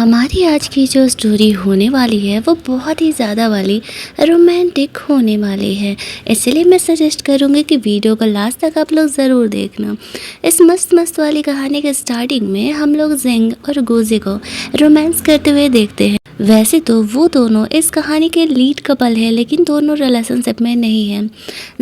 हमारी आज की जो स्टोरी होने वाली है वो बहुत ही ज़्यादा वाली रोमांटिक होने वाली है। इसलिए मैं सजेस्ट करूँगी कि वीडियो को लास्ट तक आप लोग ज़रूर देखना। इस मस्त मस्त वाली कहानी के स्टार्टिंग में हम लोग जिंग और गुजी को रोमांस करते हुए देखते हैं। वैसे तो वो दोनों इस कहानी के लीड कपल है, लेकिन दोनों रिलेशनशिप में नहीं है।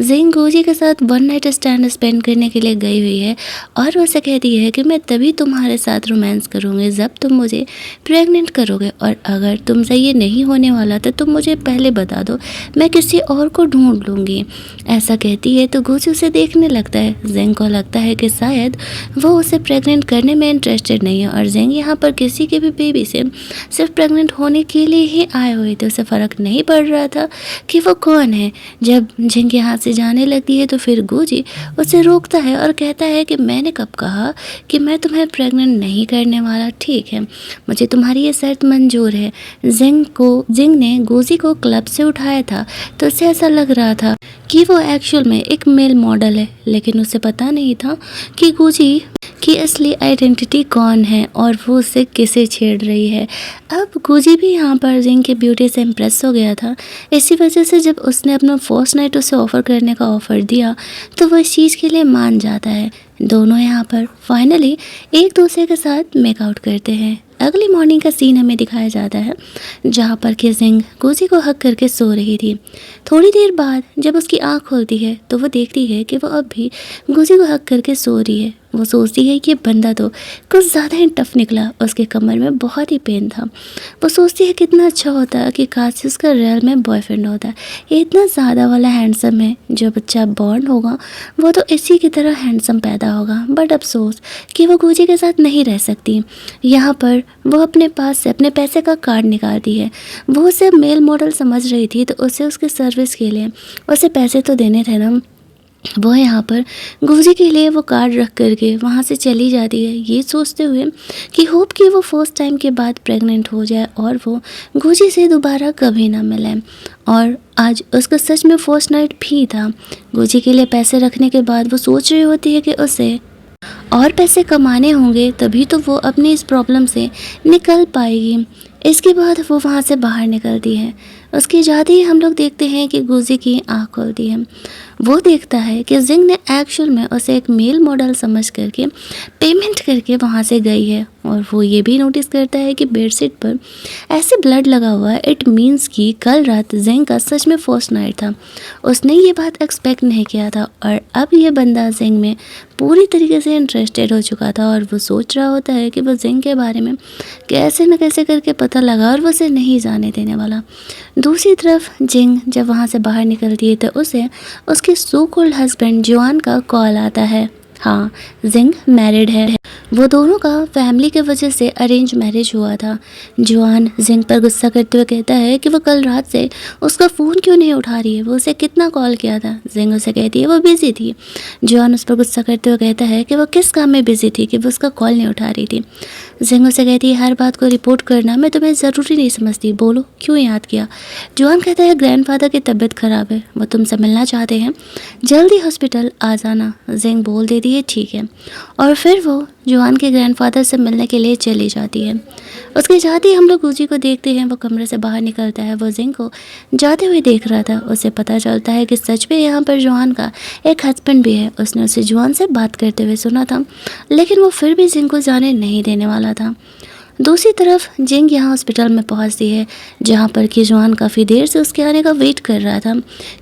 जिंग गुजी के साथ वन नाइट स्टैंड स्पेंड करने के लिए गई हुई है और उसे कहती है कि मैं तभी तुम्हारे साथ रोमांस करूँगी जब तुम मुझे प्रेग्नेंट करोगे, और अगर तुमसे ये नहीं होने वाला तो तुम मुझे पहले बता दो, मैं किसी और को ढूंढ लूँगी। ऐसा कहती है तो गुजी उसे देखने लगता है। जिंग को लगता है कि शायद वो उसे प्रेग्नेंट करने में इंटरेस्टेड नहीं है और जिंग यहाँ पर किसी के भी बेबी से सिर्फ प्रेग्नेंट होने के लिए ही आए हुए थे। उसे फ़र्क नहीं पड़ रहा था कि वो कौन है। जब जिंग के हाथ से जाने लगती है तो फिर गुजी उसे रोकता है और कहता है कि मैंने कब कहा कि मैं तुम्हें प्रेग्नेंट नहीं करने वाला। ठीक है, मुझे तुम्हारी ये शर्त मंजूर है। जिंग ने गुजी को क्लब से उठाया था तो उसे ऐसा लग रहा था कि वो एक्चुअल में एक मेल मॉडल है, लेकिन उसे पता नहीं था कि गुजी की असली आइडेंटिटी कौन है और वो उसे किसे छेड़ रही है। अब गुजी भी यहाँ पर जिंग के ब्यूटी से इम्प्रेस हो गया था। इसी वजह से जब उसने अपना फर्स्ट नाइट उसे ऑफ़र करने का ऑफ़र दिया तो वो इस चीज़ के लिए मान जाता है। दोनों यहाँ पर फाइनली एक दूसरे के साथ मेकआउट करते हैं। अगली मॉर्निंग का सीन हमें दिखाया जाता है जहाँ पर कि जिंग गुजी को हक करके सो रही थी। थोड़ी देर बाद जब उसकी आँख खुलती है तो वो देखती है कि वो अब भी गुजी को हक करके सो रही है। वो सोचती है कि बंदा तो कुछ ज़्यादा ही टफ निकला, उसके कमर में बहुत ही पेन था। वो सोचती है कितना अच्छा होता कि काश उसका रियल में बॉयफ्रेंड होता। ये इतना ज़्यादा वाला हैंडसम है, जो बच्चा बॉर्न होगा वो तो इसी की तरह हैंडसम पैदा होगा। बट अफसोस कि वो गुजी के साथ नहीं रह सकती। यहाँ पर वो अपने पास से अपने पैसे का कार्ड निकालती है। वो उसे मेल मॉडल समझ रही थी तो उसे उसके सर्विस के लिए उसे पैसे तो देने थे ना। वो यहाँ पर गुजी के लिए वो कार्ड रख करके वहाँ से चली जाती है, ये सोचते हुए कि होप कि वो फर्स्ट टाइम के बाद प्रेग्नेंट हो जाए और वो गुजी से दोबारा कभी ना मिले। और आज उसका सच में फर्स्ट नाइट भी था। गुजी के लिए पैसे रखने के बाद वो सोच रही होती है कि उसे और पैसे कमाने होंगे, तभी तो वो अपनी इस प्रॉब्लम से निकल पाएगी। इसके बाद वो वहाँ से बाहर निकलती है। उसके जाते ही हम लोग देखते हैं कि गुजी की आँख खुलती है। वो देखता है कि जिंग ने एक्चुअल में उसे एक मेल मॉडल समझ करके पेमेंट करके वहाँ से गई है। और वो ये भी नोटिस करता है कि बेडशीट पर ऐसे ब्लड लगा हुआ है। इट मीन्स कि कल रात जिंग का सच में फर्स्ट नाइट था। उसने ये बात एक्सपेक्ट नहीं किया था और अब ये बंदा जिंग में पूरी तरीके से इंटरेस्टेड हो चुका था और वो सोच रहा होता है कि वो जिंग के बारे में कैसे न कैसे करके पता लगा और वो उसे नहीं जाने देने वाला। दूसरी तरफ जिंग जब वहाँ से बाहर निकलती है तो उसे उसके सो कॉल्ड हस्बैंड जुआन का कॉल आता है। हाँ, जिंग मैरिड है। वो दोनों का फैमिली के वजह से अरेंज मैरिज हुआ था। जुआन जिंग पर गुस्सा करते हुए कहता है कि वो कल रात से उसका फ़ोन क्यों नहीं उठा रही है, वो उसे कितना कॉल किया था। जिंग उसे कहती है वो बिज़ी थी। जुआन उस पर गुस्सा करते हुए कहता है कि वो किस काम में बिज़ी थी कि वो उसका कॉल नहीं उठा रही थी। जिंग उसे कहती है हर बात को रिपोर्ट करना मैं तुम्हें ज़रूरी नहीं समझती, बोलो क्यों याद किया। जुआन कहता है ग्रैंडफादर की तबीयत ख़राब है, वो तुमसे मिलना चाहते हैं, जल्दी हॉस्पिटल आ जाना। जिंग बोल देती है ठीक है और फिर वो जुआन के ग्रैंडफादर से मिलने के लिए चली जाती है। उसके जाते ही हम लोग गुजी को देखते हैं। वो कमरे से बाहर निकलता है। वो जिंग को जाते हुए देख रहा था। उसे पता चलता है कि सच में यहाँ पर जुआन का एक हस्बैंड भी है। उसने उसे जुआन से बात करते हुए सुना था, लेकिन वो फिर भी जिंग को जाने नहीं देने वाला था। दूसरी तरफ जिंग यहाँ हॉस्पिटल में पहुँचती है जहाँ पर कि जुआन काफ़ी देर से उसके आने का वेट कर रहा था,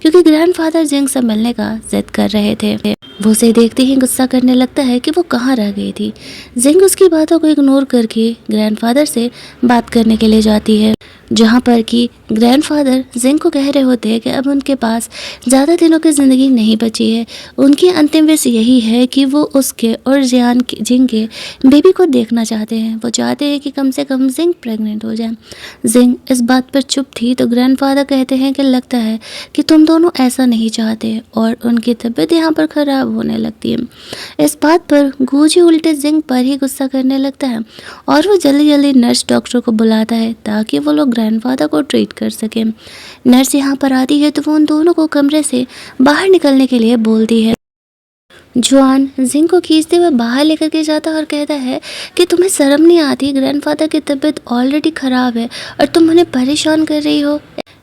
क्योंकि ग्रैंडफादर जिंग से मिलने का जिद कर रहे थे। वो उसे देखते ही गुस्सा करने लगता है कि वो कहाँ रह गई थी। जिंग उसकी बातों को इग्नोर करके ग्रैंडफादर से बात करने के लिए जाती है, जहाँ पर कि ग्रैंडफादर जिंग को कह रहे होते हैं कि अब उनके पास ज़्यादा दिनों की ज़िंदगी नहीं बची है। उनकी अंतिम विश यही है कि वो उसके और जिंग के बेबी को देखना चाहते हैं। वो चाहते हैं कि कम से कम जिंग प्रेग्नेंट हो जाए। जिंग इस बात पर चुप थी तो ग्रैंडफादर कहते हैं कि लगता है कि तुम दोनों ऐसा नहीं चाहते, और उनकी तबीयत यहाँ पर ख़राब होने लगती है। इस बात पर गुजी उल्टे जिंग पर ही गुस्सा करने लगता है और वो जल्दी जल्दी नर्स डॉक्टर को बुलाता है ताकि वो लोग ग्रैंडफादर को ट्रीट कर सके। नर्स यहाँ पर आती है तो वो उन दोनों को कमरे से बाहर निकलने के लिए बोलती है। जुआन जिंग को खींचते हुए बाहर लेकर के जाता है और कहता है कि तुम्हें शर्म नहीं आती, ग्रैंडफादर की तबीयत ऑलरेडी खराब है और तुम उन्हें परेशान कर रही हो।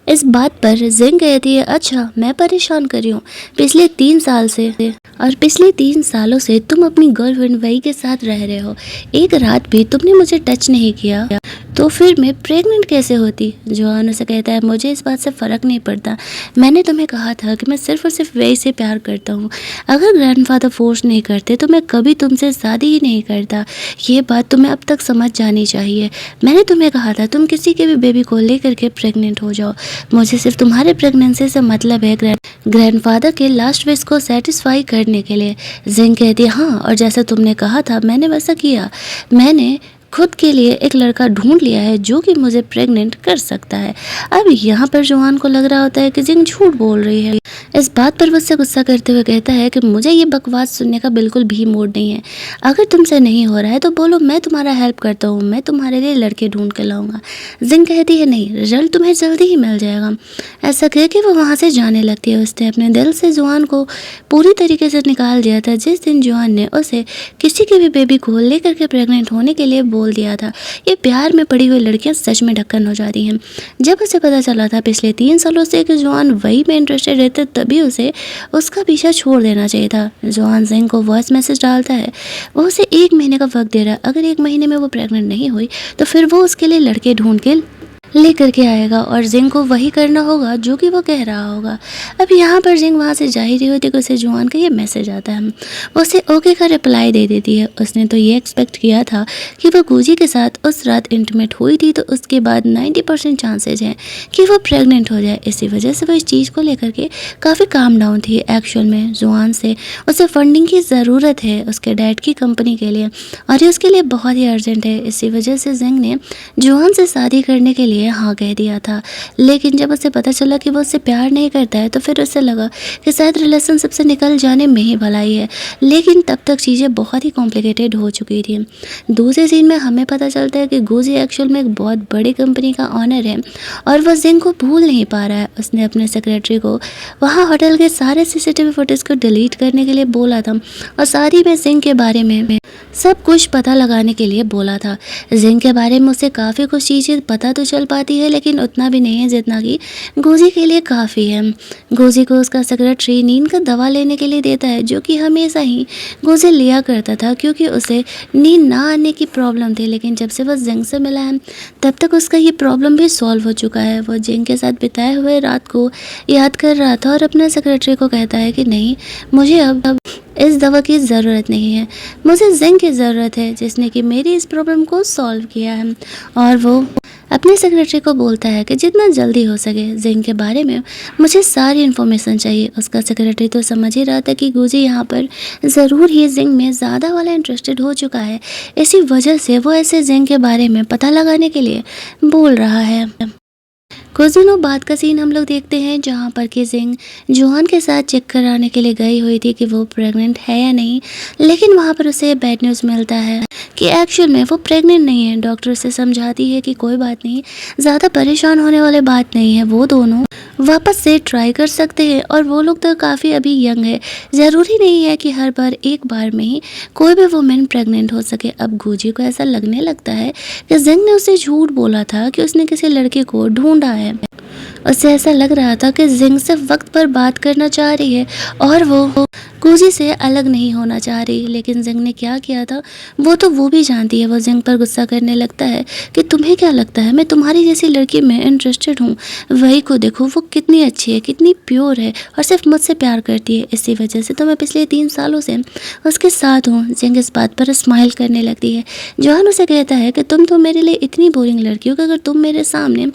इस बात पर जिंग कहती है, अच्छा मैं परेशान कर रही हूँ पिछले 3 साल से, और पिछले 3 सालों से तुम अपनी गर्लफ्रेंड वही के साथ रह रहे हो, एक रात भी तुमने मुझे टच नहीं किया, तो फिर मैं प्रेग्नेंट कैसे होती। जॉन उसे कहता है, मुझे इस बात से फ़र्क नहीं पड़ता, मैंने तुम्हें कहा था कि मैं सिर्फ और सिर्फ वही से प्यार करता हूँ, अगर ग्रैंडफादर फोर्स नहीं करते तो मैं कभी तुमसे शादी ही नहीं करता, ये बात तुम्हें अब तक समझ जानी चाहिए। मैंने तुम्हें कहा था तुम किसी के भी बेबी को लेकर के प्रेग्नेंट हो जाओ, मुझे सिर्फ तुम्हारे प्रेगनेंसी से मतलब है ग्रैंडफादर के लास्ट विश को सेटिस्फाई करने के लिए। जिंग कहती है, हाँ, और जैसा तुमने कहा था मैंने वैसा किया, मैंने खुद के लिए एक लड़का ढूंढ लिया है जो कि मुझे प्रेग्नेंट कर सकता है। अब यहाँ पर जोहान को लग रहा होता है कि जिंग झूठ बोल रही है। इस बात पर वो उससे गुस्सा करते हुए कहता है कि मुझे ये बकवास सुनने का बिल्कुल भी मूड नहीं है, अगर तुमसे नहीं हो रहा है तो बोलो, मैं तुम्हारा हेल्प करता हूँ, मैं तुम्हारे लिए लड़के ढूंढ के लाऊंगा। जिंग कहती है, नहीं, रिजल्ट तुम्हें जल्दी ही मिल जाएगा। ऐसा कह के वो वहाँ से जाने लगती है। उसने अपने दिल से जोहान को पूरी तरीके से निकाल दिया था जिस दिन जोहान ने उसे किसी के भी बेबी को लेकर के प्रेग्नेंट होने के लिए बोल दिया था। ये प्यार में पड़ी हुई लड़कियां सच में ढक्कन हो जाती हैं। जब उसे पता चला था पिछले 3 सालों से कि जोहान वही में इंटरेस्टेड रहते, तभी उसे उसका पीछा छोड़ देना चाहिए था। जोहान जिंग को वॉइस मैसेज डालता है, वो उसे 1 महीने का वक्त दे रहा है, अगर 1 महीने में वो प्रेग्नेंट नहीं हुई तो फिर वो उसके लिए लड़के ढूंढ के लेकर के आएगा और जिंग को वही करना होगा जो कि वो कह रहा होगा। अब यहाँ पर जिंग वहाँ से जा ही रही होती कि उसे जुआन का ये मैसेज आता है। वो उसे ओके का रिप्लाई दे देती है। उसने तो ये एक्सपेक्ट किया था कि वो गुजी के साथ उस रात इंटीमेट हुई थी, तो उसके बाद 90% चांसेज हैं कि वो प्रेग्नेंट हो जाए। इसी वजह से वो इस चीज़ को लेकर के काफ़ी काम डाउन थी। एक्चुअल में जुआन से उसे फंडिंग की ज़रूरत है उसके डैड की कंपनी के लिए, और ये उसके लिए बहुत ही अर्जेंट है। इसी वजह से जिंग ने जुआन से शादी करने के लिए हाँ कह दिया था। लेकिन जब उसे पता चला कि वो उससे प्यार नहीं करता है, तो फिर उसे लगा कि शायद रिलेशनशिप से निकल जाने में ही भलाई है। लेकिन तब तक चीज़ें बहुत ही कॉम्प्लिकेटेड हो चुकी थी। दूसरे सीन में हमें पता चलता है कि गुजी एक्चुअल में एक बहुत बड़ी कंपनी का ऑनर है और वह जिंग को भूल नहीं पा रहा है। उसने अपने सेक्रेटरी को वहाँ होटल के सारे सीसीटीवी फुटेज को डिलीट करने के लिए बोला था और साथ ही में जिंग के बारे में सब कुछ पता लगाने के लिए बोला था। जिंग के बारे में उसे काफ़ी कुछ चीज़ें पता तो चल पाती है, लेकिन उतना भी नहीं है जितना कि गोजी के लिए काफ़ी है। गोजी को उसका सेक्रेटरी नींद का दवा लेने के लिए देता है, जो कि हमेशा ही गोजी लिया करता था क्योंकि उसे नींद ना आने की प्रॉब्लम थी। लेकिन जब से वह जिंग से मिला है तब तक उसका ये प्रॉब्लम भी सॉल्व हो चुका है। वो जिंग के साथ बिताए हुए रात को याद कर रहा था और अपने सेक्रेटरी को कहता है कि नहीं, मुझे अब इस दवा की ज़रूरत नहीं है, मुझे जिंग की ज़रूरत है जिसने कि मेरी इस प्रॉब्लम को सॉल्व किया है। और वो अपने सेक्रेटरी को बोलता है कि जितना जल्दी हो सके जिंग के बारे में मुझे सारी इन्फॉर्मेशन चाहिए। उसका सेक्रेटरी तो समझ ही रहा था कि गुजी यहाँ पर ज़रूर ही जिंग में ज़्यादा वाला इंटरेस्टेड हो चुका है, इसी वजह से वो ऐसे जिंग के बारे में पता लगाने के लिए बोल रहा है। कुछ दिनों बाद का सीन हम लोग देखते हैं जहाँ पर कि जिंग जोहान के साथ चेक कराने के लिए गई हुई थी कि वो प्रेग्नेंट है या नहीं, लेकिन वहाँ पर उसे बैड न्यूज़ मिलता है कि एक्चुअल में वो प्रेग्नेंट नहीं है। डॉक्टर उसे समझाती है कि कोई बात नहीं, ज़्यादा परेशान होने वाली बात नहीं है, वो दोनों वापस से ट्राई कर सकते हैं और वो लोग तो काफ़ी अभी यंग है, ज़रूरी नहीं है कि हर बार एक बार में ही कोई भी वुमेन प्रेग्नेंट हो सके। अब गुजी को ऐसा लगने लगता है कि जिंग ने उसे झूठ बोला था कि उसने किसी लड़के को ढूंढा है। उसे ऐसा लग रहा था कि जिंग से वक्त पर बात करना चाह रही है और वो गुजी से अलग नहीं होना चाह रही। लेकिन जिंग ने क्या किया था वो भी जानती है। वो जिंग पर गुस्सा करने लगता है कि तुम्हें क्या लगता है मैं तुम्हारी जैसी लड़की में इंटरेस्टेड हूँ, वही को देखो वो कितनी अच्छी है, कितनी प्योर है और सिर्फ मुझसे प्यार करती है, इसी वजह से तो मैं पिछले 3 सालों से उसके साथ हूँ। जिंग इस बात पर स्माइल करने लगती है। जोहान उसे कहता है कि तुम तो मेरे लिए इतनी बोरिंग लड़की हो कि अगर तुम मेरे सामने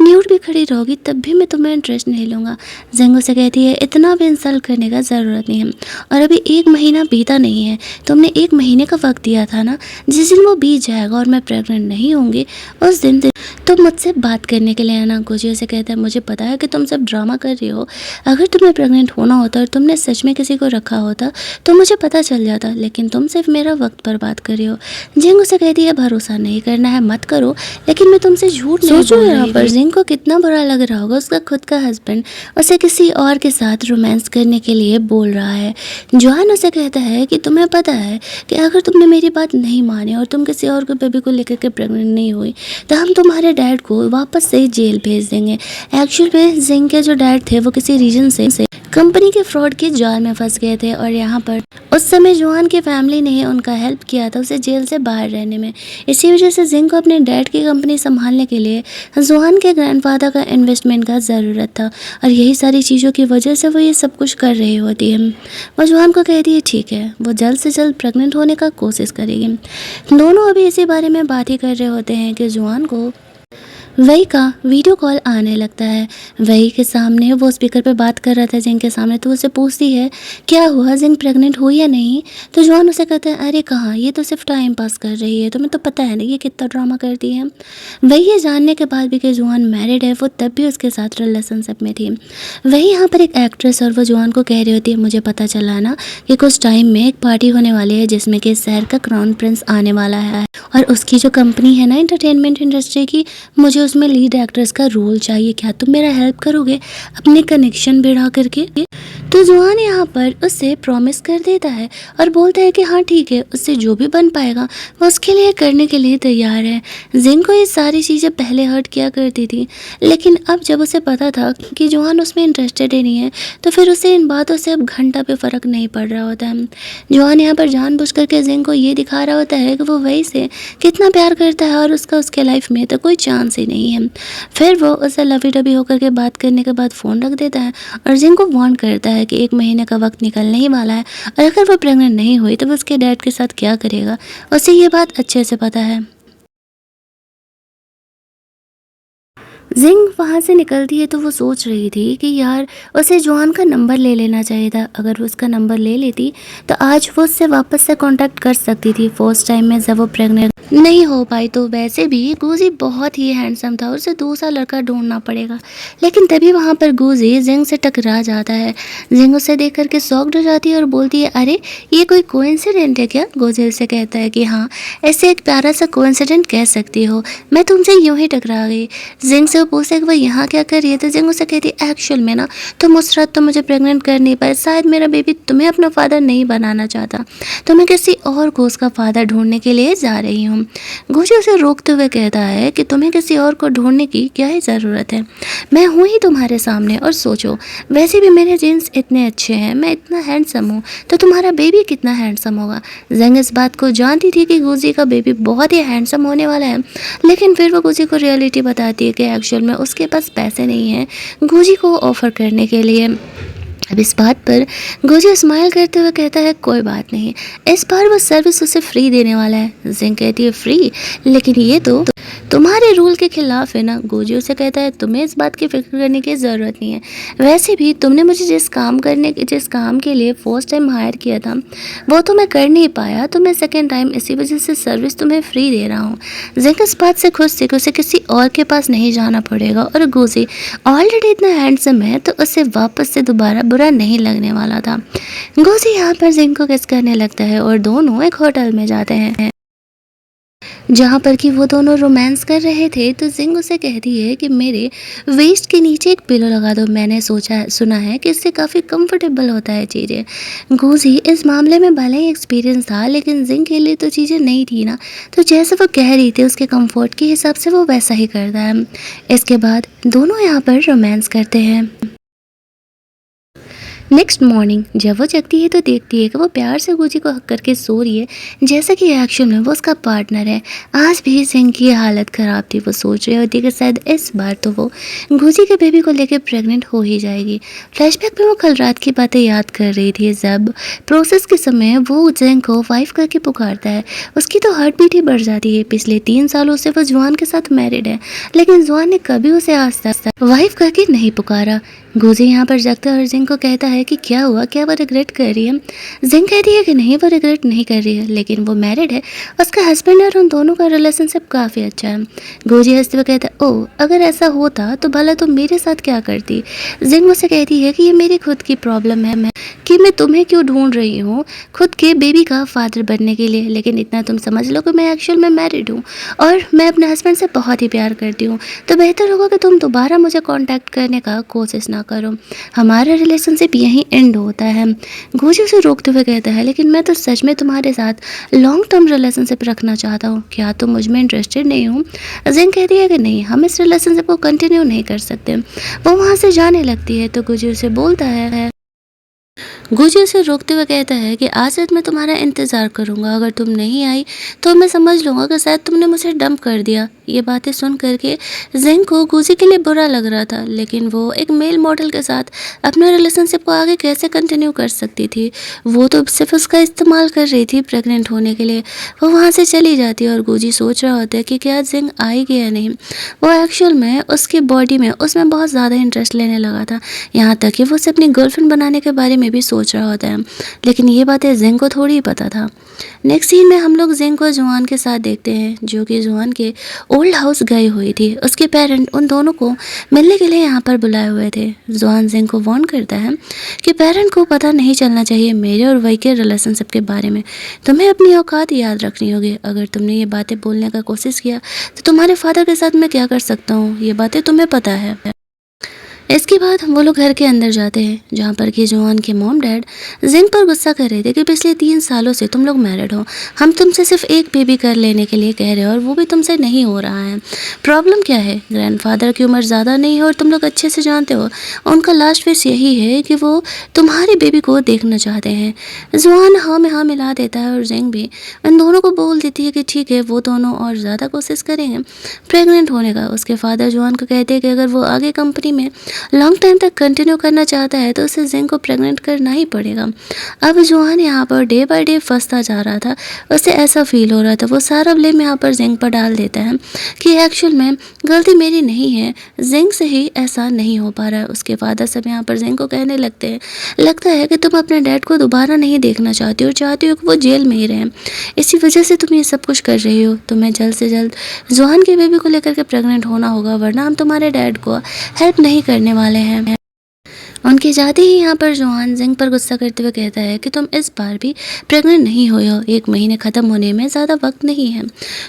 न्यूड भी खड़ी रहोगी तब भी मैं तुम्हें इंटरेस्ट नहीं लूँगा। जिंग उसे कहती है इतना भी इंसल्ट करने का ज़रूरत नहीं है, और अभी 1 महीना बीता नहीं है, तुमने 1 महीने का वक्त दिया था ना, जिस दिन वो बीत जाएगा और मैं प्रेग्नेंट नहीं होंगी उस दिन तुम मुझसे बात करने के लिए आना। गुजी उसे कहता है मुझे पता है कि तुम सब ड्रामा कर रही हो, अगर तुम्हें प्रेग्नेंट होना होता और तुमने सच में किसी को रखा होता तो मुझे पता चल जाता, लेकिन तुम सिर्फ मेरा वक्त पर बात कर रही हो। जिंग उसे कहती है भरोसा नहीं करना है मत करो, लेकिन मैं तुमसे झूठ नहीं बोल रही। यहाँ पर जिंग को कितना बुरा लग रहा होगा, उसका खुद का हस्बैंड उसे किसी और के साथ रोमांस करने के लिए बोल रहा है। जॉन उसे कहता है कि तुम्हें पता है कि अगर तुमने मेरी बात नहीं मानी और तुम किसी और के बेबी को लेकर के प्रेग्नेंट नहीं हुई तो हम तुम्हारे डैड को वापस से जेल भेज देंगे। एक्चुअल में जिंग के जो डैड थे वो किसी रीजन से कंपनी के फ्रॉड के जाल में फंस गए थे और यहाँ पर उस समय जॉन की फैमिली ने उनका हेल्प किया था उसे जेल से बाहर रहने में। इसी वजह से जिंग को अपने डैड की कंपनी संभालने के लिए जॉन के ग्रैंडफादर का इन्वेस्टमेंट का ज़रूरत था और यही सारी चीज़ों की वजह से वो ये सब कुछ कर रही होती है। वो जॉन को कहती है ठीक है, वो जल्द से जल्द प्रेग्नेंट होने का कोशिश करेगी। दोनों अभी इसी बारे में बात ही कर रहे होते हैं कि जॉन को वही का वीडियो कॉल आने लगता है। वही के सामने वो स्पीकर पे बात कर रहा था जिंग के सामने, तो उसे पूछती है क्या हुआ, जिंग प्रेग्नेंट हुई या नहीं। तो जॉन उसे कहता है अरे कहाँ, ये तो सिर्फ टाइम पास कर रही है, तुम्हें तो पता है ना ये कितना ड्रामा करती है। वही ये जानने के बाद भी कि जॉन मैरिड है, वो तब भी उसके साथ रिलेशनशिप में थी। वही यहाँ पर एक एक्ट्रेस और वो जॉन को कह रही होती है मुझे पता चला ना कि कुछ टाइम में एक पार्टी होने वाली है जिसमें कि शहर का क्राउन प्रिंस आने वाला है और उसकी जो कंपनी है ना एंटरटेनमेंट इंडस्ट्री की, मुझे उसमें लीड एक्ट्रेस का रोल चाहिए, क्या तुम मेरा हेल्प करोगे अपने कनेक्शन बढ़ा करके। तो जॉन यहाँ पर उससे प्रॉमिस कर देता है और बोलता है कि हाँ ठीक है, उससे जो भी बन पाएगा वो उसके लिए करने के लिए तैयार है। जिंग को ये सारी चीज़ें पहले हर्ट किया करती थी, लेकिन अब जब उसे पता था कि जॉन उसमें इंटरेस्टेड ही नहीं है तो फिर उसे इन बातों से अब घंटा पे फ़र्क नहीं पड़ रहा होता है। जॉन यहाँ पर जानबूझ करके जिंग को ये दिखा रहा होता है कि वो वही से कितना प्यार करता है और उसका उसके लाइफ में तो कोई चांस ही नहीं है। फिर वो उसे लवी डबी होकर के बात करने के बाद फ़ोन रख देता है और जिंग को वार्न करता है कि 1 महीने का वक्त निकलने ही वाला है और अगर वो प्रेग्नेंट नहीं हुई तो वो उसके डैड के साथ क्या करेगा, उसे ये बात अच्छे से पता है। जिंग वहाँ से निकलती है तो वो सोच रही थी कि यार उसे जॉन का नंबर ले लेना चाहिए था। अगर वो उसका नंबर ले लेती तो आज वो उससे वापस से कांटेक्ट कर सकती थी फर्स्ट टाइम में जब वो प्रेग्नेंट नहीं हो पाई। तो वैसे भी गूजी बहुत ही हैंडसम था, उसे दूसरा लड़का ढूंढना पड़ेगा। लेकिन तभी वहाँ पर गूजी जिंग से टकरा जाता है। जिंग उसे देख करके शॉक्ड हो जाती है और बोलती है अरे ये कोई कोइंसिडेंट है क्या। गूजी उसे कहता है कि हाँ ऐसे एक प्यारा सा कोइंसिडेंट कह सकती हो, मैं तुमसे यूं ही टकरा गई। जिंग से वो पूछता है कि वो यहाँ क्या कर रही है। तो जिंग उसे कहती है एक्चुअल में ना तुम उस रात तो मुझे प्रेग्नेंट कर नहीं पाए, शायद मेरा बेबी तुम्हें अपना फादर नहीं बनाना चाहता, तो मैं किसी और को उसका फादर ढूंढने के लिए जा रही हूँ। गुजी उसे रोकते हुए कहता है कि तुम्हें किसी और को ढूंढने की क्या ही ज़रूरत है, मैं हूँ ही तुम्हारे सामने। और सोचो वैसे भी मेरे जीन्स इतने अच्छे हैं, मैं इतना हैंडसम हूँ, तो तुम्हारा बेबी कितना हैंडसम होगा। जिंग इस बात को जानती थी कि गुजी का बेबी बहुत ही हैंडसम होने वाला है, लेकिन फिर वो गुजी को रियलिटी बताती है कि एक्चुअल में उसके पास पैसे नहीं हैं गुजी को ऑफर करने के लिए। अब इस बात पर गुजी स्माइल करते हुए कहता है कोई बात नहीं, इस बार वो सर्विस उसे फ्री देने वाला है। जिंग कहती है फ्री, लेकिन ये तो तुम्हारे रूल के खिलाफ है ना। गुजी उसे कहता है तुम्हें इस बात की फिक्र करने की ज़रूरत नहीं है, वैसे भी तुमने मुझे जिस काम के लिए फर्स्ट टाइम हायर किया था वो तो मैं कर नहीं पाया, तो मैं सेकेंड टाइम इसी वजह से सर्विस तुम्हें फ्री दे रहा हूँ। जिंग इस बात से खुश थी कि उसे किसी और के पास नहीं जाना पड़ेगा और गुजी ऑलरेडी इतना हैंडसम है तो उसे वापस से दोबारा बुरा नहीं लगने वाला था। गुजी यहाँ पर जिंग को किस करने लगता है और दोनों एक होटल में जाते हैं जहाँ पर कि वो दोनों रोमांस कर रहे थे। तो जिंग उसे कहती है कि मेरे वेस्ट के नीचे एक पिलो लगा दो, मैंने सुना है कि इससे काफ़ी कंफर्टेबल होता है चीज़ें। गुजी इस मामले में भले ही एक्सपीरियंस था, लेकिन जिंग के लिए तो चीज़ें नहीं थी ना, तो जैसे वो कह रही थी उसके कंफर्ट के हिसाब से वो वैसा ही करता है। इसके बाद दोनों यहाँ पर रोमांस करते हैं। नेक्स्ट मॉर्निंग जब वो जगती है तो देखती है कि वो प्यार से गुजी को हक करके सो रही है, जैसा कि एक्शन में वो उसका पार्टनर है। आज भी जिंग की हालत ख़राब थी, वो सोच रही होती कि शायद इस बार तो वो गुजी के बेबी को लेकर प्रेग्नेंट हो ही जाएगी। फ्लैशबैक में वो कल रात की बातें याद कर रही थी, जब प्रोसेस के समय वो जिंग को वाइफ करके पुकारता है। उसकी तो हार्ट बीट ही बढ़ जाती है। पिछले 3 सालों से वो जॉन के साथ मैरिड है, लेकिन जॉन ने कभी उसे आज तक वाइफ करके नहीं पुकारा। गुजी यहाँ पर जगता और जिंग को कहता है कि क्या हुआ, क्या वो रिग्रेट कर रही है। जिंग कहती है कि नहीं वो रिग्रेट नहीं कर रही है, लेकिन वो मैरिड है, उसका हस्बैंड और उन दोनों का रिलेशनशिप काफ़ी अच्छा है। गुजी हंसते हुए कहता है ओह अगर ऐसा होता तो भला तुम मेरे साथ क्या करती। जिंग मुझसे कहती है कि ये मेरी खुद की प्रॉब्लम है मैं तुम्हें क्यों ढूंढ रही हूँ खुद के बेबी का फादर बनने के लिए, लेकिन इतना तुम समझ लो कि मैं एक्चुअल में मैरिड हूँ और मैं अपने हस्बैंड से बहुत ही प्यार करती हूँ, तो बेहतर होगा कि तुम दोबारा मुझे कांटेक्ट करने का कोशिश ना ना करो, हमारा रिलेशनशिप यहीं एंड होता है। गोजी उसे रोकते हुए कहता है, लेकिन मैं तो सच में तुम्हारे साथ लॉन्ग टर्म रिलेशनशिप रखना चाहता हूँ, क्या तुम मुझ में इंटरेस्टेड नहीं हो? जिंग कहती है कि नहीं, हम इस रिलेशनशिप को कंटिन्यू नहीं कर सकते। वो वहाँ से जाने लगती है तो गोजी उसे बोलता है, गुजी उसे रोकते हुए कहता है कि आज रात मैं तुम्हारा इंतज़ार करूंगा, अगर तुम नहीं आई तो मैं समझ लूँगा कि शायद तुमने मुझे डंप कर दिया। ये बातें सुन करके जिंग को गुजी के लिए बुरा लग रहा था, लेकिन वो एक मेल मॉडल के साथ अपने रिलेशनशिप को आगे कैसे कंटिन्यू कर सकती थी? वो तो सिर्फ उसका इस्तेमाल कर रही थी प्रेग्नेंट होने के लिए। वो वहाँ से चली जाती है और गुजी सोच रहा होता है कि क्या जिंग आएगी या नहीं। वो एक्चुअल में उसकी बॉडी में उसमें बहुत ज़्यादा इंटरेस्ट लेने लगा था, यहाँ तक कि वो उसे अपनी गर्लफ्रेंड बनाने के बारे में भी सोच रहा होता है, लेकिन ये बातें जिंग को थोड़ी ही पता था। नेक्स्ट सीन में हम लोग जिंग को जुआन के साथ देखते हैं, जो कि जुआन के ओल्ड हाउस गई हुई थी। उसके पेरेंट उन दोनों को मिलने के लिए यहाँ पर बुलाए हुए थे। जुआन जिंग को वार्न करता है कि पेरेंट को पता नहीं चलना चाहिए मेरे और वही के रिलेशनशिप के बारे में। तुम्हें अपनी औकात याद रखनी होगी, अगर तुमने ये बातें बोलने का कोशिश किया तो तुम्हारे फादर के साथ मैं क्या कर सकता हूँ, ये बातें तुम्हें पता है। इसके बाद वो लोग घर के अंदर जाते हैं, जहाँ पर कि जुआन के मॉम डैड जिंग पर गुस्सा कर रहे थे कि पिछले 3 सालों से तुम लोग मैरिड हो, हम तुमसे सिर्फ एक बेबी कर लेने के लिए कह रहे हो और वो भी तुमसे नहीं हो रहा है। प्रॉब्लम क्या है? ग्रैंडफादर की उम्र ज़्यादा नहीं है और तुम लोग अच्छे से जानते हो उनका लास्ट विश यही है कि वो तुम्हारी बेबी को देखना चाहते हैं। जुआन हाँ में हाँ मिला देता है और जिंग भी उन दोनों को बोल देती है कि ठीक है, वो दोनों और ज़्यादा कोशिश करेंगे प्रेग्नेंट होने का। उसके फादर जुआन को कहते हैं कि अगर वो आगे कंपनी में लॉन्ग टाइम तक कंटिन्यू करना चाहता है तो उसे जिंग को प्रेग्नेंट करना ही पड़ेगा। अब जुआन यहाँ पर डे बाय डे फंसता जा रहा था, उसे ऐसा फील हो रहा था, वो सारा ब्लेम यहाँ पर जिंग पर डाल देता है कि एक्चुअल में गलती मेरी नहीं है, जिंग से ही ऐसा नहीं हो पा रहा है। उसके फादर सब यहाँ पर जिंग को कहने लगते हैं, लगता है कि तुम अपने डैड को दोबारा नहीं देखना चाहती और चाहती हो कि वो जेल में ही रहें, इसी वजह से तुम ये सब कुछ कर रही हो। तुम्हें जल्द से जल्द जुआन के बेबी को लेकर के प्रेग्नेंट होना होगा, वरना हम तुम्हारे डैड को हेल्प नहीं करने वाले हैं। उनके जाते ही यहाँ पर जुआन जिंग पर गुस्सा करते हुए कहता है कि तुम इस बार भी प्रेग्नेंट नहीं हुए हो, 1 महीने ख़त्म होने में ज़्यादा वक्त नहीं है,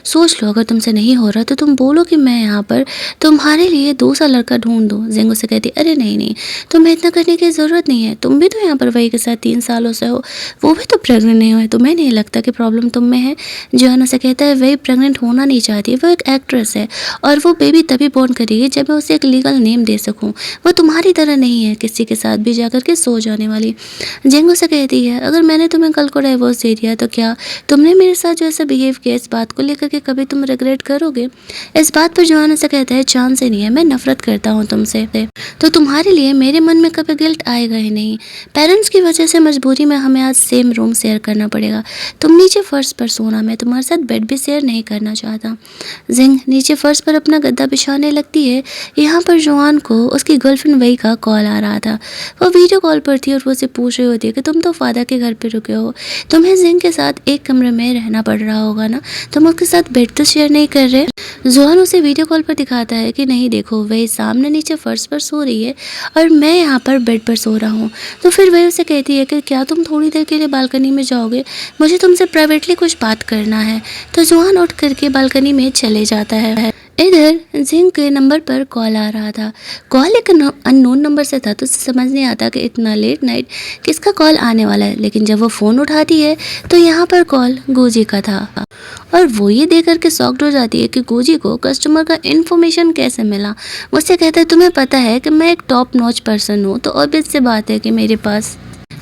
सोच लो, अगर तुमसे नहीं हो रहा तो तुम बोलो कि मैं यहाँ पर तुम्हारे लिए दूसरा लड़का ढूंढ दूँ। जिंग उसे कहती, अरे नहीं नहीं, तुम्हें इतना करने की ज़रूरत नहीं है, तुम भी तो यहाँ पर वही के साथ 3 सालों से हो, वो भी तो प्रेग्नेंट नहीं हुए, तुम्हें नहीं लगता कि प्रॉब्लम तुम में है? जुआन उसे कहता है वही प्रेग्नेंट होना नहीं चाहती, वो एक एक्ट्रेस है और वो बेबी तभी बोर्न करेगी जब मैं उसे एक लीगल नेम दे सकूँ, वो तुम्हारी तरह नहीं है किसी के साथ भी जाकर के सो जाने वाली। जिंग उसे कहती है, अगर मैंने तुम्हें कल को डाइवोर्स दे दिया तो क्या तुमने मेरे साथ जो ऐसा बिहेव किया, इस बात को लेकर के कभी तुम रिग्रेट करोगे? इस बात पर जुआन उसे कहता है, चांस ही नहीं है, मैं नफरत करता हूँ तुमसे, तो तुम्हारे लिए मेरे मन में कभी गिल्ट आएगा ही नहीं। पेरेंट्स की वजह से मजबूरी में हमें आज सेम रूम शेयर करना पड़ेगा, तुम नीचे फर्श पर सोना, मैं तुम्हारे साथ बेड भी शेयर नहीं करना चाहता। जिंग नीचे फर्श पर अपना गद्दा बिछाने लगती है। यहाँ पर जुआन को उसकी गर्लफ्रेंड वही का कॉल आ रहा था, वो वीडियो कॉल पर थी और वो उसे पूछ रही होती है कि तुम तो फादर के घर पे रुके हो, तुम्हें जिंग के साथ एक कमरे में रहना पड़ रहा होगा ना, तुम उसके साथ बेड तो शेयर नहीं कर रहे। जुआन उसे वीडियो कॉल पर दिखाता है कि नहीं देखो, वही सामने नीचे फर्श पर सो रही है और मैं यहाँ पर बेड पर सो रहा हूँ। तो फिर वही उसे कहती है कि क्या तुम थोड़ी देर के लिए बालकनी में जाओगे, मुझे तुमसे प्राइवेटली कुछ बात करना है। तो जुआन उठ करके बालकनी में चले जाता है। इधर जिंग के नंबर पर कॉल आ रहा था, कॉल एक अननोन नंबर से था, तो उसे समझ नहीं आता कि इतना लेट नाइट किसका कॉल आने वाला है, लेकिन जब वो फ़ोन उठाती है तो यहाँ पर कॉल गोजी का था और वो ये देख करके शॉक्ड हो जाती है कि गोजी को कस्टमर का इन्फॉर्मेशन कैसे मिला। मुझसे कहता है, तुम्हें पता है कि मैं एक टॉप नॉच पर्सन हूँ, तो ऑब्वियस सी बात है कि मेरे पास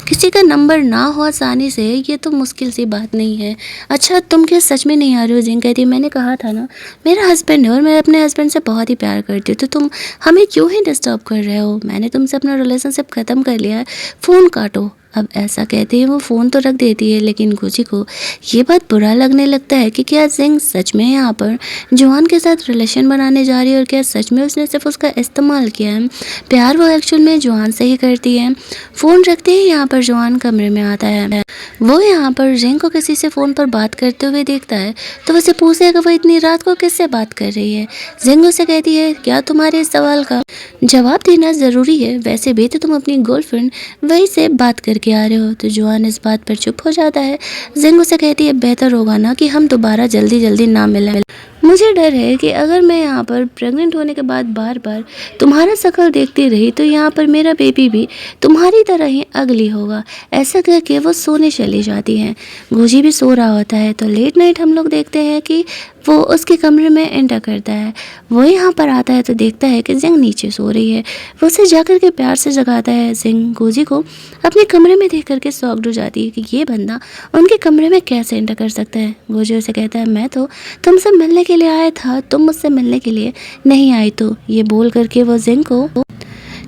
किसी का नंबर ना हो आसानी से, ये तो मुश्किल सी बात नहीं है। अच्छा तुम क्या सच में नहीं आ रही हो? जिंग कहती है, मैंने कहा था ना, मेरा हस्बैंड है और मैं अपने हस्बैंड से बहुत ही प्यार करती हूँ, तो तुम हमें क्यों ही डिस्टर्ब कर रहे हो? मैंने तुमसे अपना रिलेशनशिप ख़त्म कर लिया है, फ़ोन काटो। अब ऐसा कहते ही वो फ़ोन तो रख देती है, लेकिन गोजी को ये बात बुरा लगने लगता है कि क्या जिंग सच में यहाँ पर जुआन के साथ रिलेशन बनाने जा रही है और क्या सच में उसने सिर्फ उसका इस्तेमाल किया है। प्यार वो एक्चुअल में जुआन से ही करती है। फ़ोन रखते ही यहाँ पर जुआन कमरे में आता है। वो यहाँ पर जिंग को किसी से फ़ोन पर बात करते हुए देखता है, तो उसे पूछता है कि वो इतनी रात को किससे बात कर रही है। जिंग उसे कहती है, क्या तुम्हारे इस सवाल का जवाब देना ज़रूरी है? वैसे भी तो तुम अपनी गर्लफ्रेंड वही से बात करके करके आ रहे हो? तो जुआन इस बात पर चुप हो जाता है। जिंग उसे कहती है बेहतर होगा ना कि हम दोबारा जल्दी जल्दी ना मिलें। मुझे डर है कि अगर मैं यहाँ पर प्रेग्नेंट होने के बाद बार बार तुम्हारा शक्ल देखती रही तो यहाँ पर मेरा बेबी भी तुम्हारी तरह ही अगली होगा। ऐसा कह के वो सोने चली जाती हैं। गुजी भी सो रहा होता है। तो लेट नाइट हम लोग देखते हैं कि वो उसके कमरे में एंटर करता है। वो यहाँ पर आता है तो देखता है कि जिंग नीचे सो रही है। वो उसे जाकर के प्यार से जगाता है। जिंग गोजी को अपने कमरे में देख करके शॉक्ड हो जाती है कि ये बंदा उनके कमरे में कैसे एंटर कर सकता है। गोजी उसे कहता है मैं तो तुमसे मिलने के लिए आया था, तुम मुझसे मिलने के लिए नहीं आई। तो ये बोल करके वो जिंग को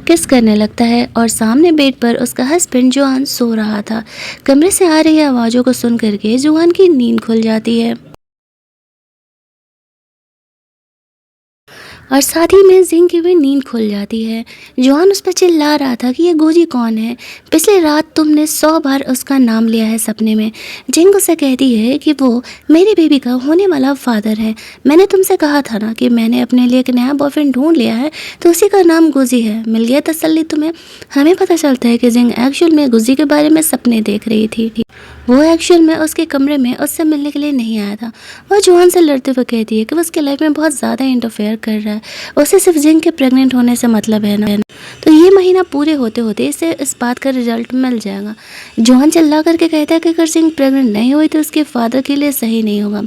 किस करने लगता है और सामने बेड पर उसका हस्बैंड जुआन सो रहा था। कमरे से आ रही आवाज़ों को सुन करके जुआन की नींद खुल जाती है और साथ ही में जिंग की भी नींद खुल जाती है। जुआन उस पर चिल्ला रहा था कि ये गोजी कौन है, पिछली रात तुमने 100 बार उसका नाम लिया है सपने में। जिंग उसे कहती है कि वो मेरे बेबी का होने वाला फादर है। मैंने तुमसे कहा था ना कि मैंने अपने लिए एक नया बॉयफ्रेंड ढूंढ लिया है, तो उसी का नाम गोजी है। मिल गया तसल्ली तुम्हें। हमें पता चलता है कि जिंग एक्चुअल में गोजी के बारे में सपने देख रही थी। वो एक्चुअल में उसके कमरे में उससे मिलने के लिए नहीं आया था। वो जुआन से लड़ते हुए कहती है कि वो उसके लाइफ में बहुत ज़्यादा इंटरफेयर कर रहा है, उसे सिर्फ जिंग के प्रेग्नेंट होने से मतलब है ना। तो ये महीना पूरे होते होते इसे इस बात का रिजल्ट मिल जाएगा। जुआन चिल्ला करके कहता है कि अगर जिंग प्रेग्नेंट नहीं हुई तो उसके फादर के लिए सही नहीं होगा।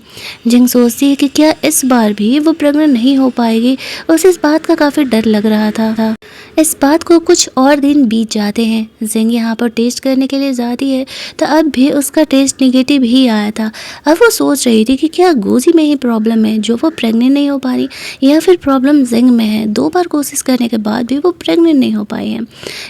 जिंग सोचती है कि क्या इस बार भी वो प्रेग्नेंट नहीं हो पाएगी। उसे इस बात का काफ़ी डर लग रहा था। इस बात को कुछ और दिन बीत जाते हैं। जिंग यहाँ पर टेस्ट करने के लिए जाती है तो अब भी उसका टेस्ट निगेटिव ही आया था। अब वो सोच रही थी कि क्या गोजी में ही प्रॉब्लम है जो वो प्रेग्नेंट नहीं हो पा रही, या फिर प्रॉब्लम जिंग में है। 2 बार कोशिश करने के बाद भी वो प्रेग्नेंट नहीं हो पाई है।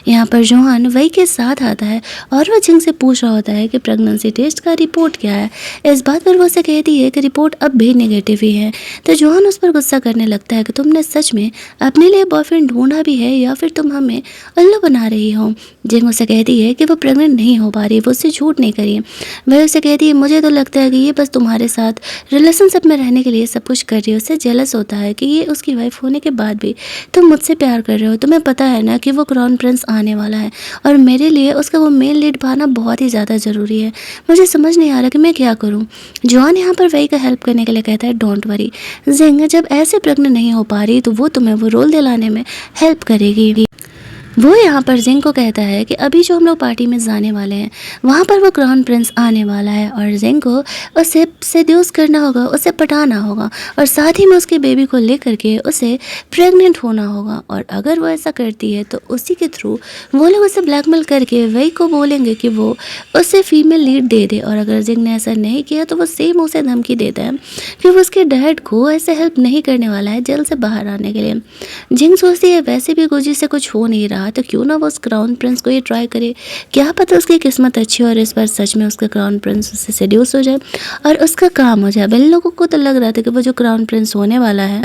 यहाँ पर जुआन वही के साथ आता है और वो जिंग से पूछ रहा होता है कि प्रेगनेंसी टेस्ट का रिपोर्ट क्या है। इस बात पर वो उसे कहती है कि रिपोर्ट अब भी नेगेटिव ही है। तो जुआन उस पर गुस्सा करने लगता है कि तुमने सच में अपने लिए बॉयफ्रेंड ढूंढा भी है या फिर तुम हमें उल्लू बना रही हो। जिंग उसे कहती है कि वो प्रेग्नेंट नहीं हो पा रही, वो उससे झूठ नहीं करी है। वह उसे कहती है मुझे तो लगता है कि ये बस तुम्हारे साथ रिलेशनशिप में रहने के लिए सब कुछ कर रही है। उससे जेलस होता है कि ये उसकी वाइफ होने के बाद भी तुम मुझसे प्यार कर रहे हो। तुम्हें पता है ना कि वो क्राउन प्रिंस आने वाला है और मेरे लिए उसका वो मेल लीड पाना बहुत ही ज़्यादा ज़रूरी है। मुझे समझ नहीं आ रहा कि मैं क्या करूँ। जॉन यहाँ पर वही का हेल्प करने के लिए कहता है डोंट वरी जिंग, जब ऐसे प्रेग्नेंट नहीं हो पा रही तो वो तुम्हें वो रोल दिलाने में हेल्प करेगी। वो यहाँ पर जिंग को कहता है कि अभी जो हम लोग पार्टी में जाने वाले हैं वहाँ पर वो क्राउन प्रिंस आने वाला है और जिंग को उसे सेड्यूस करना होगा, उसे पटाना होगा और साथ ही में उसके बेबी को लेकर के उसे प्रेग्नेंट होना होगा। और अगर वो ऐसा करती है तो उसी के थ्रू वो लोग उसे ब्लैकमेल करके वही को बोलेंगे कि वो उसे फीमेल लीड दे दे। और अगर जिंग ने ऐसा नहीं किया तो वो सेम उसे धमकी देता है कि वो उसके डैड को ऐसे हेल्प नहीं करने वाला है जेल से बाहर आने के लिए। जिंग सोचती है वैसे भी गुजी से कुछ हो नहीं रहा तो क्यों ना वो उस क्राउन प्रिंस को ये ट्राई करे, क्या पता उसकी किस्मत अच्छी हो और इस बार सच में उसका क्राउन प्रिंस उससे सेड्यूस हो जाए और उसका काम हो जाए। इन लोगों को तो लग रहा था कि वो जो क्राउन प्रिंस होने वाला है।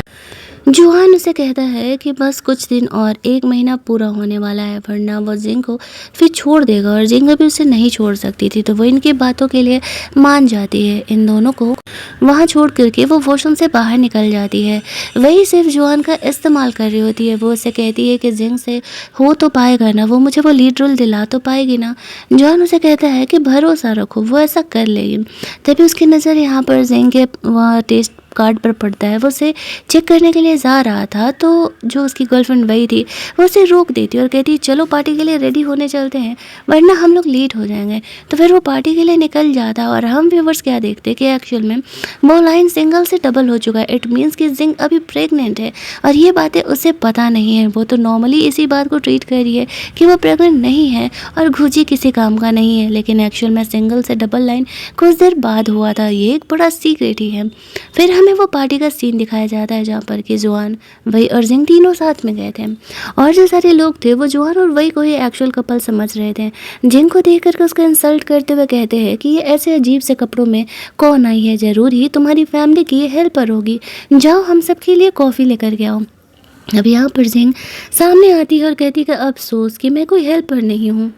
जुआन उसे कहता है कि बस कुछ दिन और 1 महीना पूरा होने वाला है वरना वो जिंग को फिर छोड़ देगा और जिंग भी उसे नहीं छोड़ सकती थी। तो वो इनकी बातों के लिए मान जाती है। इन दोनों को वहाँ छोड़ करके वो वॉशरूम से बाहर निकल जाती है। वही सिर्फ जुआन का इस्तेमाल कर रही होती है। वो उसे कहती है कि जिंग से हो तो पाएगा ना, वो मुझे वो लीड रोल दिला तो पाएगी ना। जुआन उसे कहता है कि भरोसा रखो वो ऐसा कर लेगी। तभी उसकी नज़र यहाँ पर जिंग के वहाँ टेस्ट कार्ड पर पड़ता है। वो उसे चेक करने के लिए जा रहा था तो जो उसकी गर्लफ्रेंड वही थी वो उसे रोक देती और कहती चलो पार्टी के लिए रेडी होने चलते हैं वरना हम लोग लेट हो जाएंगे। तो फिर वो पार्टी के लिए निकल जाता और हम व्यूवर्स क्या देखते कि एक्चुअल में वो लाइन सिंगल से डबल हो चुका है। इट मीन्स कि जिंग अभी प्रेग्नेंट है और ये बातें उसे पता नहीं है। वो तो नॉर्मली इसी बात को ट्रीट कर रही है कि वो प्रेग्नेंट नहीं है और घुजी किसी काम का नहीं है, लेकिन एक्चुअल में सिंगल से डबल लाइन कुछ देर बाद हुआ था। ये एक बड़ा सीक्रेट ही है। फिर हमें वो पार्टी का सीन दिखाया जाता है जहाँ पर कि जुआन वही और जिंग तीनों साथ में गए थे और जो सारे लोग थे वो जुआन और वही को ही एक्चुअल कपल समझ रहे थे। जिंग को देख करके उसका इंसल्ट करते हुए कहते हैं कि ये ऐसे अजीब से कपड़ों में कौन आई है, जरूर ही तुम्हारी फैमिली की ये हेल्पर होगी, जाओ हम सबके लिए कॉफ़ी लेकर के आओ। अब यहाँ पर जिंग सामने आती है और कहती है अफसोस कि मैं कोई हेल्पर नहीं हूँ,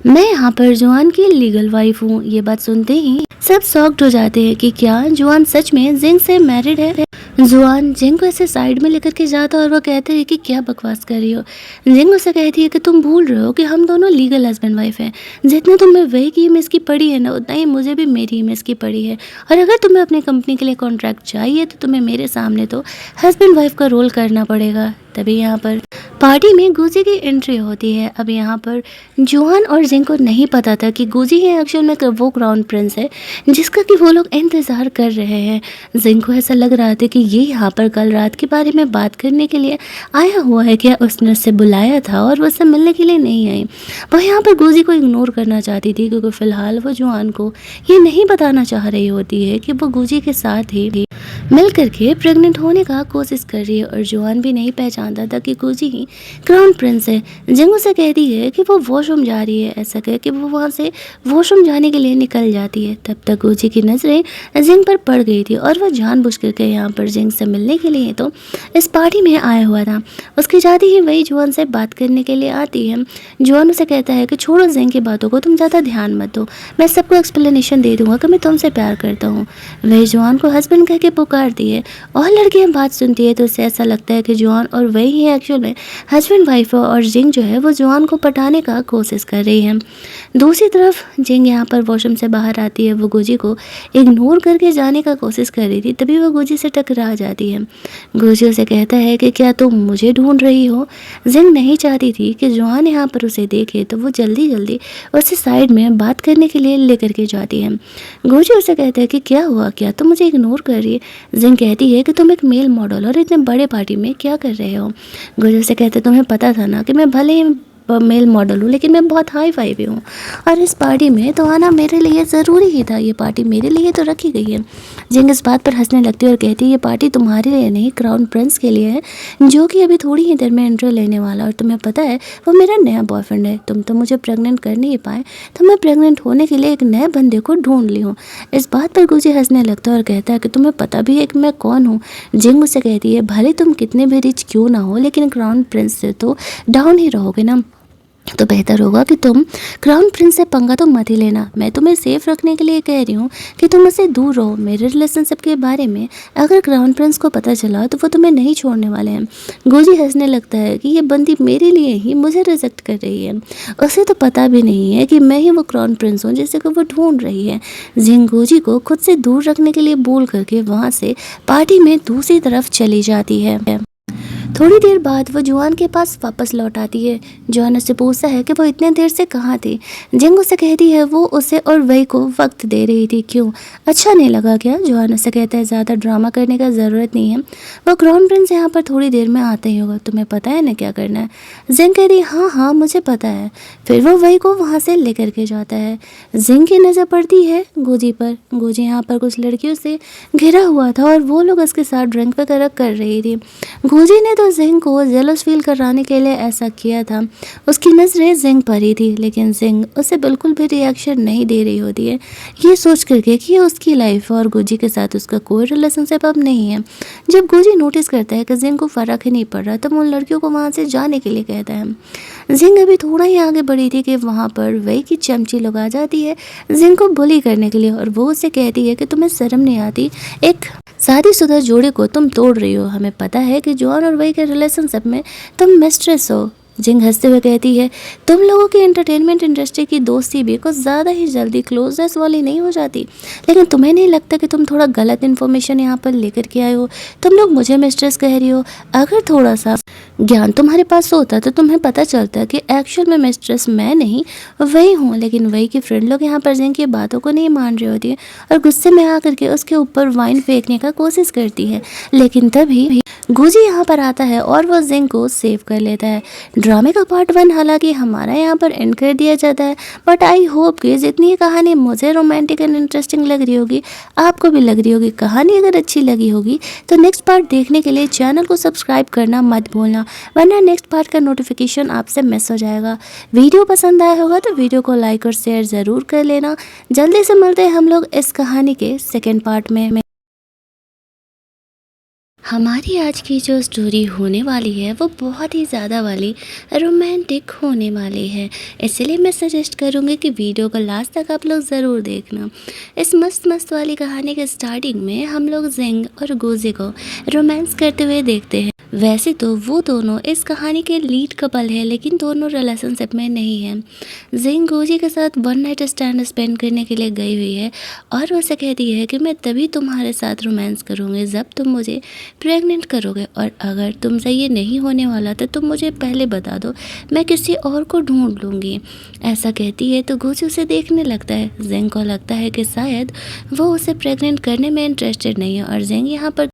मैं यहाँ पर जुआन की लीगल वाइफ हूँ। ये बात सुनते ही सब शॉक्ड हो जाते हैं कि क्या जुआन सच में जिंग से मैरिड है। जुआन जिंग को ऐसे साइड में लेकर के जाता है और वो कहते हैं कि क्या बकवास कर रही हो। जिंग उसे कहती है कि तुम भूल रहे हो कि हम दोनों लीगल हस्बैंड वाइफ हैं। जितना तुम्हें वही की इमेज की पड़ी है ना, उतना ही मुझे भी मेरी इमेज की पड़ी है। और अगर तुम्हें अपनी कंपनी के लिए कॉन्ट्रैक्ट चाहिए तो तुम्हें मेरे सामने तो हस्बैंड वाइफ का रोल करना पड़ेगा। तभी यहाँ पर पार्टी में गुजी की एंट्री होती है। अब यहाँ पर जुआन और जिंग को नहीं पता था कि गुजी ही एक्चुअल में वो क्राउन प्रिंस है जिसका कि वो लोग इंतज़ार कर रहे हैं। जिंग को ऐसा लग रहा था कि ये यहाँ पर कल रात के बारे में बात करने के लिए आया हुआ है, क्या उसने उससे बुलाया था और वो उससे मिलने के लिए नहीं आई। वह यहाँ पर गुजी को इग्नोर करना चाहती थी क्योंकि फ़िलहाल वो जुआन को ये नहीं बताना चाह रही होती है कि वो गुजी के साथ ही मिल करके प्रेग्नेंट होने का कोशिश कर रही है। और जुआन भी नहीं पहचानता था कि गुजी ही क्राउन प्रिंस है। जिंग उसे कहती है कि वो वॉशरूम जा रही है। ऐसा कह के वो वहाँ से वॉशरूम जाने के लिए निकल जाती है। तब तक गुजी की नज़रें जिंग पर पड़ गई थी और वह जानबूझ करके यहाँ पर जिंग से मिलने के लिए तो इस पार्टी में आया हुआ था। उसकी जाती ही वही जुआन से बात करने के लिए आती है। जुआन उसे कहता है कि छोड़ो जिंग की बातों को, तुम ज़्यादा ध्यान मत दो, मैं सबको एक्सप्लेनेशन दे दूंगा कि मैं तुमसे प्यार करता हूँ। वही जुआन को हस्बैंड कह के पुकारती है और लड़कियां बात सुनती है तो उसे ऐसा लगता है कि जुआन और वही है एक्चुअल में हस्बैंड वाइफ और जिंग जो है वो जुआन को पटाने का कोशिश कर रही है। दूसरी तरफ जिंग यहाँ पर वॉशरूम से बाहर आती है। वो गुजी को इग्नोर करके जाने का कोशिश कर रही थी, तभी वो गुजी से टकरा जाती है। गुजी उसे कहता है कि क्या तुम मुझे ढूंढ रही हो। जिंग नहीं चाहती थी कि जुआन यहाँ पर उसे देखे तो वो जल्दी जल्दी उसे साइड में बात करने के लिए लेकर के जाती है। गुजी उसे कहता है कि क्या हुआ, क्या तुम मुझे इग्नोर कर रही है। जिंग कहती है कि तुम एक मेल मॉडल और इतने बड़े पार्टी में क्या कर रहे हो। गुजर से कहते तुम्हें पता था ना कि मैं भले ही मेल मॉडल हूँ लेकिन मैं बहुत हाई फाई भी हूँ और इस पार्टी में तो आना मेरे लिए ज़रूरी ही था। ये पार्टी मेरे लिए तो रखी गई है। जिंग इस बात पर हंसने लगती है और कहती है ये पार्टी तुम्हारे लिए नहीं, क्राउन प्रिंस के लिए है जो कि अभी थोड़ी ही देर में एंट्री लेने वाला। और तुम्हें पता है वो मेरा नया बॉयफ्रेंड है। तुम तो मुझे प्रेग्नेंट कर नहीं पाए तो मैं प्रेग्नेंट होने के लिए एक नए बंदे को ढूंढ ली हूँ। इस बात पर गुजी हंसने लगता है और कहता है कि तुम्हें पता भी है कि मैं कौन हूँ। जिंग उससे कहती है भले तुम कितने भी रिच क्यों ना हो लेकिन क्राउन प्रिंस से तो डाउन ही रहोगे ना, तो बेहतर होगा कि तुम क्राउन प्रिंस से पंगा तो मत ही लेना। मैं तुम्हें सेफ रखने के लिए कह रही हूँ कि तुम उससे दूर रहो। मेरे रिलेशनशिप के बारे में अगर क्राउन प्रिंस को पता चला तो वो तुम्हें नहीं छोड़ने वाले हैं। गुजी हंसने लगता है कि ये बंदी मेरे लिए ही मुझे रिजेक्ट कर रही है। उसे तो पता भी नहीं है कि मैं ही वो क्राउन प्रिंस हूँ जिसे को वो ढूंढ रही है। जिंग गुजी को खुद से दूर रखने के लिए बोल करके वहाँ से पार्टी में दूसरी तरफ चली जाती है। थोड़ी देर बाद वो जुआन के पास वापस लौट आती है। जुआन उससे पूछता है कि वो इतने देर से कहाँ थी। जिंग उसे कहती है वो उसे और वही को वक्त दे रही थी। क्यों, अच्छा नहीं लगा क्या? जुआन उसे कहता है ज़्यादा ड्रामा करने का ज़रूरत नहीं है, वो क्राउन प्रिंस यहाँ पर थोड़ी देर में आता ही होगा, तुम्हें पता है ना क्या करना है। जिंग कह रही हाँ हाँ मुझे पता है। फिर वो वही को वहाँ से लेकर के जाता है। जिंग की नज़र पड़ती है गुजी पर। गुजी यहाँ पर कुछ लड़कियों से घिरा हुआ था और वो लोग उसके साथ ड्रिंक वगैरह कर रही थी। गुजी ने तो जिंग को जेलस फील कराने के लिए ऐसा किया था। उसकी नज़रें जिंग पर ही थी लेकिन जिंग उसे बिल्कुल भी रिएक्शन नहीं दे रही होती है, ये सोच करके कि उसकी लाइफ और गुजी के साथ उसका कोई रिलेशनशिप अब नहीं है। जब गुजी नोटिस करता है कि जिंग को फ़र्क ही नहीं पड़ रहा तो उन लड़कियों को वहाँ से जाने के लिए कहता है। जिंग अभी थोड़ा ही आगे बढ़ी थी कि वहाँ पर वही की चमची लोग आ जाती है जिंग को बुली करने के लिए और वो उसे कहती है कि तुम्हें शर्म नहीं आती, एक शादीशुदा जोड़े को तुम तोड़ रही हो। हमें पता है कि जॉन और वही के रिलेशनशिप में तुम मिस्ट्रेस हो। जिंग हंसते हुए कहती है तुम लोगों की एंटरटेनमेंट इंडस्ट्री की दोस्ती भी कुछ ज़्यादा ही जल्दी क्लोजनेस वाली नहीं हो जाती, लेकिन तुम्हें नहीं लगता कि तुम थोड़ा गलत इन्फॉर्मेशन यहाँ पर लेकर के आए हो। तुम लोग मुझे मिस्ट्रेस कह रही हो, अगर थोड़ा सा ज्ञान तुम्हारे पास होता तो तुम्हें पता चलता कि एक्चुअल में मिस्ट्रेस मैं नहीं वही हूँ। लेकिन वही की फ्रेंड लोग यहाँ पर जिंग की बातों को नहीं मान रही होती है और गुस्से में आकर के उसके ऊपर वाइन फेंकने का कोशिश करती है, लेकिन तभी गुजी यहाँ पर आता है और वो जिंग को सेव कर लेता है। ड्रामे का पार्ट 1 हालांकि हमारा यहाँ पर एंड कर दिया जाता है, बट आई होप कि जितनी ये कहानी मुझे रोमांटिक एंड इंटरेस्टिंग लग रही होगी आपको भी लग रही होगी। कहानी अगर अच्छी लगी होगी तो नेक्स्ट पार्ट देखने के लिए चैनल को सब्सक्राइब करना मत भूलना, वरना नेक्स्ट पार्ट का नोटिफिकेशन आपसे मिस हो जाएगा। वीडियो पसंद आया होगा तो वीडियो को लाइक और शेयर ज़रूर कर लेना। जल्दी से मिलते हैं हम लोग इस कहानी के सेकेंड पार्ट में। हमारी आज की जो स्टोरी होने वाली है वो बहुत ही ज़्यादा वाली रोमांटिक होने वाली है। इसलिए मैं सजेस्ट करूँगी कि वीडियो को लास्ट तक आप लोग ज़रूर देखना। इस मस्त मस्त वाली कहानी के स्टार्टिंग में हम लोग जिंग और गोजी को रोमांस करते हुए देखते हैं। वैसे तो वो दोनों इस कहानी के लीड कपल है, लेकिन दोनों रिलेशनशिप में नहीं है। जिंग गोजी के साथ वन नाइट स्टैंड स्पेंड करने के लिए गई हुई है और उसे कहती है कि मैं तभी तुम्हारे साथ रोमांस करूँगी जब तुम मुझे प्रेग्नेंट करोगे, और अगर तुमसे ये नहीं होने वाला तो तुम मुझे पहले बता दो, मैं किसी और को ढूंढ लूँगी। ऐसा कहती है तो गोजी उसे देखने लगता है। जिंग को लगता है कि शायद वो उसे प्रेग्नेंट करने में इंटरेस्टेड नहीं है और जिंग यहाँ पर